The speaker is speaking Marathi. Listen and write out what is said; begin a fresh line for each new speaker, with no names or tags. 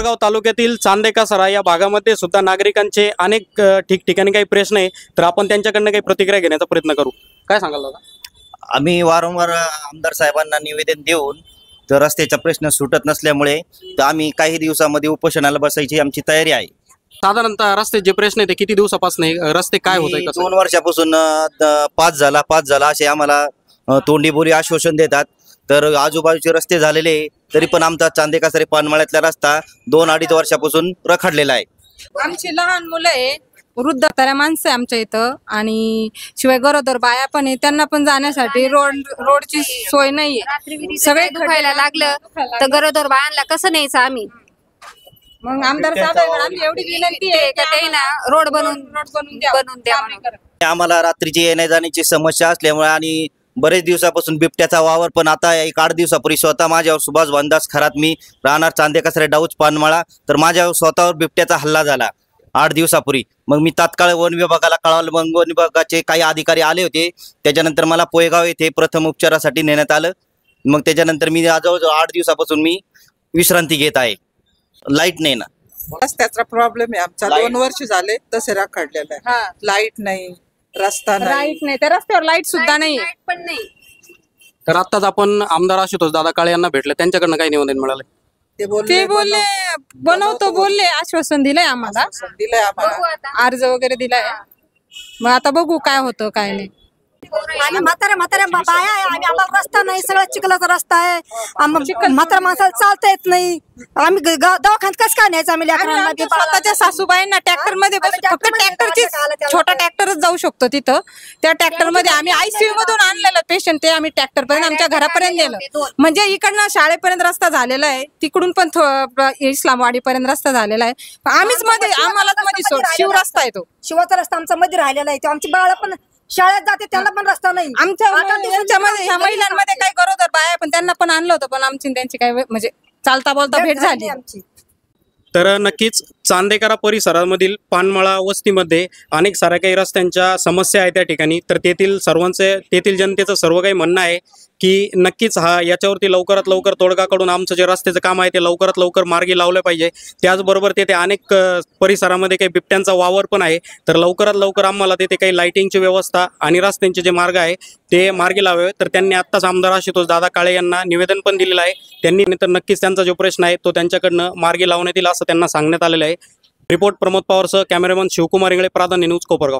कोपरगाव तालुक्यातील चांदेकासरा या भागामध्ये सुद्धा नागरिकांचे अनेक ठिकठिकाणी काही प्रश्न आहे, तर आपण त्यांच्याकडनं काही प्रतिक्रिया घेण्याचा प्रयत्न करू. काय सांगाल दादा?
आम्ही वारंवार आमदार साहेबांना निवेदन देऊन तर रस्त्याचा प्रश्न सुटत नसल्यामुळे तर आम्ही काही दिवसामध्ये उपोषणाला बसायची आमची तयारी आहे.
साधारणतः रस्ते जे प्रश्न आहे ते किती दिवसापासून आहे? रस्ते काय होत आहे?
2 वर्षापासून पाच झाला असे आम्हाला तोंडी बोली आश्वासन देतात. तर आजूबाजूचे रस्ते झालेले तरी पण आमचा चांदेकासरे पानमळ्यातला रस्ता 2-2.5 वर्षापासून रखडलेला आहे.
आमची लहान मुलं आहे, वृद्ध ताऱ्या माणसं आहे आमच्या इथं, आणि शिवाय गरोदर बाया पण आहे, त्यांना पण जाण्यासाठी रोडची सोय नाहीये.
सगळे दुखायला लागलं तर गरोदर बायांना कसं न्यायचं आम्ही?
मग आमदार साहेबांना आमची एवढी विनंती आहे
का ते ना रोड बनवून द्या म्हणून.
आम्हाला रात्रीची येण्या जाण्याची समस्या असल्यामुळे आणि बरेच दिवसापासून बिबट्याचा वावर पण आता 1-8 दिवसापूर्वी स्वतः माझ्यावर सुभाष भानदास खरात मी राहणार चांदेकासरे डाऊच पानमळा, तर माझ्यावर स्वतःवर बिबट्याचा हल्ला झाला 8 दिवसापूर्वी. मग मी तात्काळ वन विभागाला कळवलं. मग वन विभागाचे काही अधिकारी आले होते. त्याच्यानंतर मला पोयगाव येथे प्रथम उपचारासाठी नेण्यात आलं. मग त्याच्यानंतर मी जवळजवळ 8 दिवसापासून मी विश्रांती घेत आहे. लाईट नाही ना,
रस्त्याचा प्रॉब्लेम आहे आमचा. 2 वर्ष झाले तसे रखडलेला आहे. लाईट नाही, रस्ता नाही.
लाईट नाही, त्या रस्त्यावर लाईट सुद्धा नाही.
पण नाही.
तर आत्ताच आपण आमदार आशुतोष दादा काळे यांना भेटले, त्यांच्याकडनं काही निवेदन मिळालं?
ते
ते बोलले बनवतो बोलले, आश्वासन दिलंय आम्हाला,
दिलंय आम्हाला,
बघू आता.
अर्ज वगैरे दिलाय. मग आता बघू काय होतं काय नाही.
आम्ही म्हाताऱ्या बाया आहे, आम्ही आम्हाला रस्ता नाही, सगळं चिखलाचा रस्ता आहे. म्हाताऱ्या माणसाला चालता येत नाही. आम्ही दवाखान्यात कसं काय न्यायचं आम्ही लेकरांना?
स्वतःच्या सासूबाईंना ट्रॅक्टर मध्ये फक्त ट्रॅक्टरची छोटा ट्रॅक्टरच जाऊ शकतो तिथं. त्या ट्रॅक्टर मध्ये आम्ही ICU मधून आणलेलं पेशंट, ते आम्ही ट्रॅक्टर पर्यंत आमच्या घरापर्यंत नेलं. म्हणजे इकडनं शाळेपर्यंत रस्ता झालेला आहे, तिकडून पण इस्लामवाडी पर्यंत रस्ता झालेला आहे. आम्हीच मध्ये, आम्हालाच मध्ये शिव रस्ता आहे तो,
शिवाचा रस्ता आमचा मध्ये राहिलेला आहे. आमची बाळ पण शाळेत जाते, त्यांना पण रस्ता नाही.
यांच्यामध्ये ह्या महिलांमध्ये काही गरोदर बाया पण त्यांना पण आणलं होतं, पण आमची त्यांची काही म्हणजे चालता बोलता भेट झाली आमची.
तर नक्कीच चांदेकरा परिसरामधील पानमळा वस्तीमध्ये अनेक साऱ्या काही रस्त्यांच्या समस्या आहेत त्या ठिकाणी. तर तेथील जनतेचं सर्व काही म्हणणं आहे की नक्कीच याच्यावरती लवकरात लवकर तोडगा काढून आमचं जे रस्त्याचं काम आहे ते लवकरात लवकर मार्गी लावलं पाहिजे. त्याचबरोबर तेथे अनेक परिसरामध्ये काही बिबट्यांचा वावर पण आहे. तर लवकरात लवकर आम्हाला तेथे काही लाईटिंगची व्यवस्था आणि रस्त्यांचे जे मार्ग आहे ते मार्गी लावावे. तर त्यांनी आत्ताच आमदार आशुतोष दादा काळे यांना निवेदन पण दिलेलं आहे. त्यांनी तर नक्कीच त्यांचा जो प्रश्न आहे तो त्यांच्याकडनं मार्गी लावण्यात येईल असं त्यांना सांगण्यात आलेलं आहे. रिपोर्ट प्रमोद पवारसह कॅमेरामन शिवकुमार इंगळे, प्राधान्य न्यूज, कोपरगाव.